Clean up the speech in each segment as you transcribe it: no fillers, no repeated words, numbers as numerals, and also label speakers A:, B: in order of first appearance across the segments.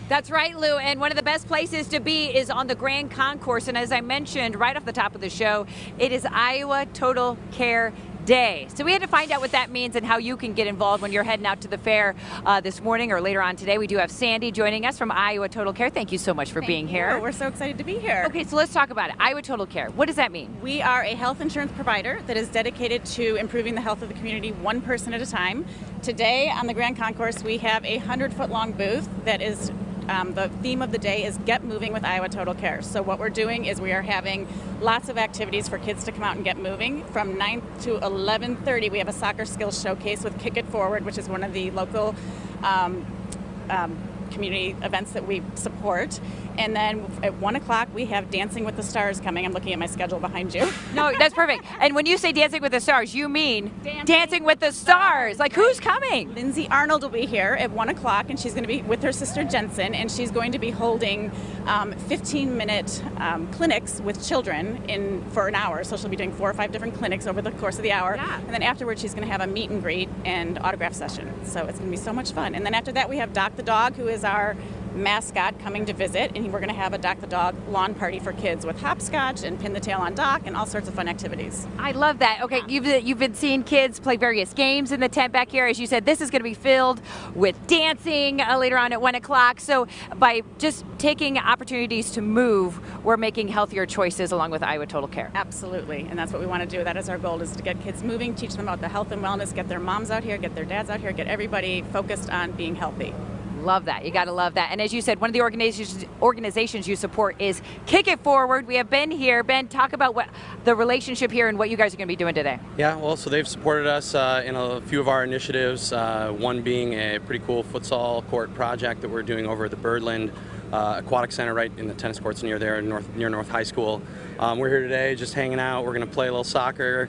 A: That's right, Lou. And one of the best places to be is on the Grand Concourse. And as I mentioned right off the top of the show, it is Iowa Total Care Day. So we had to find out what that means and how you can get involved when you're heading out to the fair this morning or later on today. We do have Sandy joining us from Iowa Total Care. Thank you so much for being here.
B: We're so excited to be here.
A: Okay, so let's talk about it. Iowa Total Care. What does that mean?
B: We are a health insurance provider that is dedicated to improving the health of the community one person at a time. Today on the Grand Concourse, we have a 100-foot-long booth that is the theme of the day is Get Moving with Iowa Total Care. So what we're doing is we are having lots of activities for kids to come out and get moving. From 9 to 11:30, we have a soccer skills showcase with Kick It Forward, which is one of the local community events that we support. And then at 1 o'clock, we have Dancing with the Stars coming. I'm looking at my schedule behind you.
A: No, that's perfect. And when you say Dancing with the Stars, you mean Dancing with the Stars. Like, who's coming?
B: Lindsay Arnold will be here at 1 o'clock, and she's going to be with her sister Jensen, and she's going to be holding 15-minute clinics with children for an hour. So she'll be doing 4 or 5 different clinics over the course of the hour.
A: Yeah.
B: And then afterwards, she's going to have a meet and greet and autograph session. So it's going to be so much fun. And then after that, we have Doc the Dog, who is our mascot, coming to visit, and we're going to have a Doc the Dog lawn party for kids with hopscotch and pin the tail on Doc and all sorts of fun activities.
A: I love that. Okay, you've been seeing kids play various games in the tent back here. As you said, this is going to be filled with dancing later on at 1 o'clock. So by just taking opportunities to move, we're making healthier choices along with Iowa Total Care.
B: Absolutely, and that's what we want to do. That is our goal, is to get kids moving, teach them about the health and wellness, get their moms out here, get their dads out here, get everybody focused on being healthy.
A: Love that. You got to love that. And as you said, one of the organizations you support is Kick It Forward. We have Ben here. Ben, talk about what the relationship here and what you guys are going to be doing today.
C: Yeah, well, so they've supported us in a few of our initiatives, one being a pretty cool futsal court project that we're doing over at the Birdland Aquatic Center right in the tennis courts near North High School. We're here today just hanging out. We're going to play a little soccer.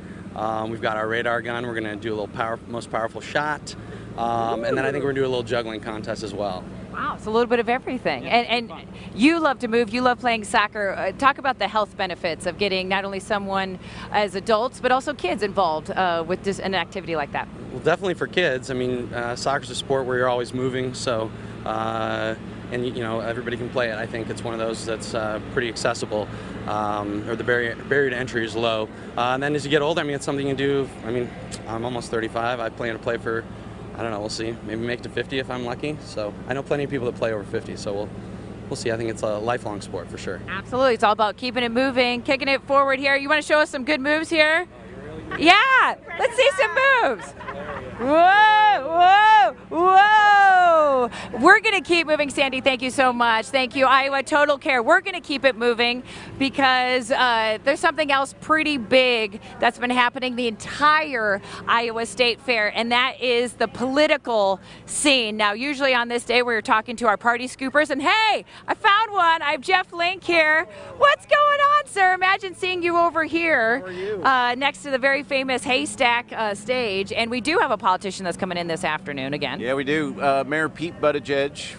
C: We've got our radar gun. We're going to do a little most powerful shot. And then I think we're going to do a little juggling contest as well.
A: Wow, it's a little bit of everything.
C: Yeah,
A: and you love to move, you love playing soccer. Talk about the health benefits of getting not only someone as adults, but also kids involved with an activity like that.
C: Well, definitely for kids. I mean, soccer's a sport where you're always moving, so, and you know, everybody can play it. I think it's one of those that's pretty accessible, or the barrier to entry is low. And then as you get older, I mean, it's something you do. I mean, I'm almost 35. I plan to play for, I don't know, we'll see. Maybe make it to 50 if I'm lucky. So I know plenty of people that play over 50, so we'll see. I think it's a lifelong sport for sure.
A: Absolutely. It's all about keeping it moving, kicking it forward here. You want to show us some good moves here? Yeah, let's see some moves. Whoa, whoa, whoa. We're going to keep moving, Sandy. Thank you so much. Thank you, Iowa Total Care. We're going to keep it moving because there's something else pretty big that's been happening the entire Iowa State Fair, and that is the political scene. Now, usually on this day, we're talking to our party scoopers, and hey, I found one. I have Jeff Link here. What's going on, sir? Imagine seeing you over here.
D: How are you?
A: Next to the very famous Haystack stage, and we do have a politician that's coming in this afternoon again.
D: Yeah, we do. Mayor Pete Buttigieg,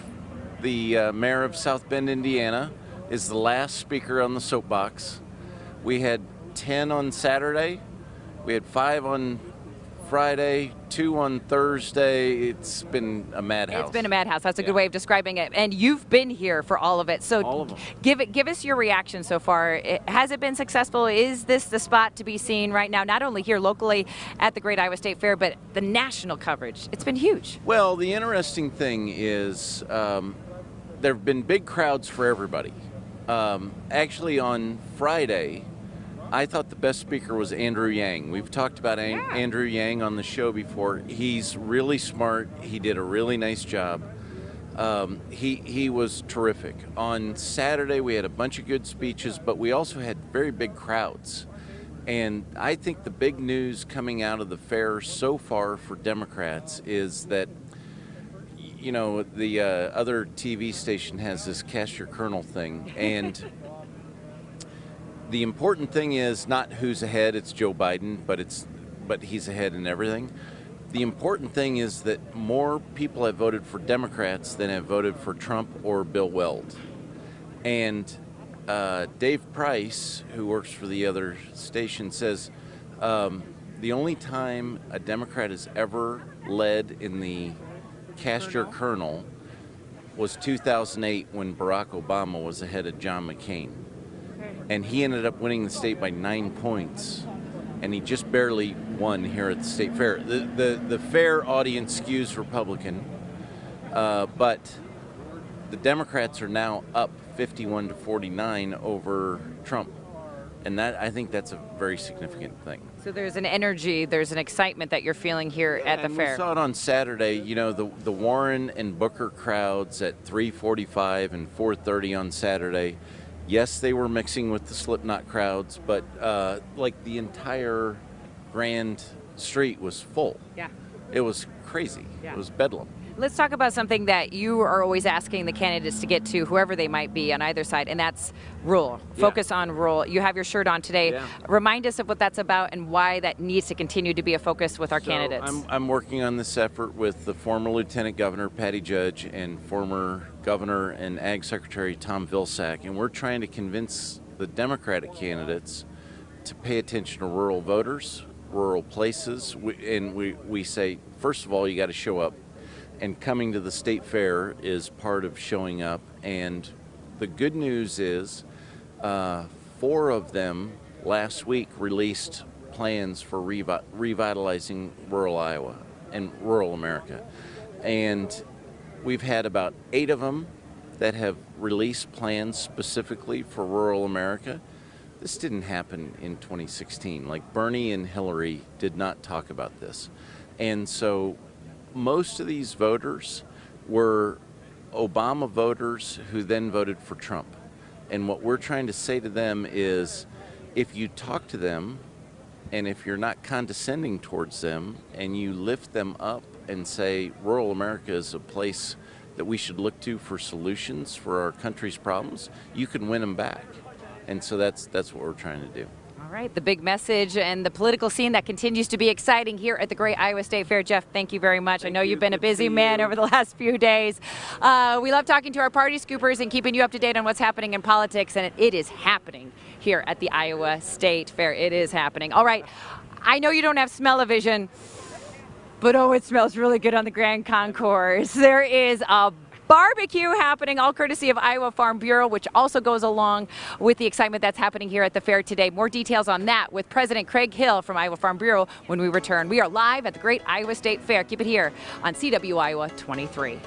D: the mayor of South Bend, Indiana, is the last speaker on the soapbox. We had 10 on Saturday. We had 5 on Friday, 2 on Thursday. It's been a madhouse.
A: It's been a madhouse. That's a good way of describing it. And you've been here for all of it. So
D: all of them.
A: Give us your reaction so far. Has it been successful? Is this the spot to be seen right now, not only here locally at the Great Iowa State Fair, but the national coverage? It's been huge.
D: Well, the interesting thing is there have been big crowds for everybody. Actually, on Friday, I thought the best speaker was Andrew Yang. We've talked about Andrew Yang on the show before. He's really smart. He did a really nice job. He was terrific. On Saturday, we had a bunch of good speeches, but we also had very big crowds. And I think the big news coming out of the fair so far for Democrats is that, you know, the other TV station has this Cast Your Colonel thing, and the important thing is not who's ahead, it's Joe Biden, but he's ahead in everything. The important thing is that more people have voted for Democrats than have voted for Trump or Bill Weld. And Dave Price, who works for the other station, says the only time a Democrat has ever led in the Cast Your Colonel was 2008 when Barack Obama was ahead of John McCain. And he ended up winning the state by 9 points. And he just barely won here at the state fair. The fair audience skews Republican, but the Democrats are now up 51 to 49 over Trump. And I think that's a very significant thing.
A: So there's an energy, there's an excitement that you're feeling here at the
D: And
A: fair.
D: we saw it on Saturday, you know, the Warren and Booker crowds at 3:45 and 4:30 on Saturday. Yes, they were mixing with the Slipknot crowds, but like the entire Grand Street was full.
A: Yeah.
D: It was crazy.
A: Yeah.
D: It was bedlam.
A: Let's talk about something that you are always asking the candidates to get to, whoever they might be on either side, and that's rural. Focus on rural. You have your shirt on today.
D: Yeah.
A: Remind us of what that's about and why that needs to continue to be a focus with our candidates.
D: I'm working on this effort with the former Lieutenant Governor Patty Judge and former Governor and Ag Secretary Tom Vilsack, and we're trying to convince the Democratic candidates to pay attention to rural voters, rural places, we say, first of all, you got to show up. And coming to the state fair is part of showing up. And the good news is 4 of them last week released plans for revitalizing rural Iowa and rural America. And we've had about 8 of them that have released plans specifically for rural America. This didn't happen in 2016. Like Bernie and Hillary did not talk about this. And so most of these voters were Obama voters who then voted for Trump. And what we're trying to say to them is, if you talk to them and if you're not condescending towards them and you lift them up and say rural America is a place that we should look to for solutions for our country's problems, you can win them back. And so that's what we're trying to do.
A: All right, the big message and the political scene that continues to be exciting here at the Great Iowa State Fair. Jeff, thank you very much. I know you've been a busy man over the last few days. We love talking to our party scoopers and keeping you up to date on what's happening in politics, and it is happening here at the Iowa State Fair. It is happening. All right, I know you don't have smell-o-vision, but oh, it smells really good on the Grand Concourse. There is a barbecue happening, all courtesy of Iowa Farm Bureau, which also goes along with the excitement that's happening here at the fair today. More details on that with President Craig Hill from Iowa Farm Bureau when we return. We are live at the Great Iowa State Fair. Keep it here on CW Iowa 23.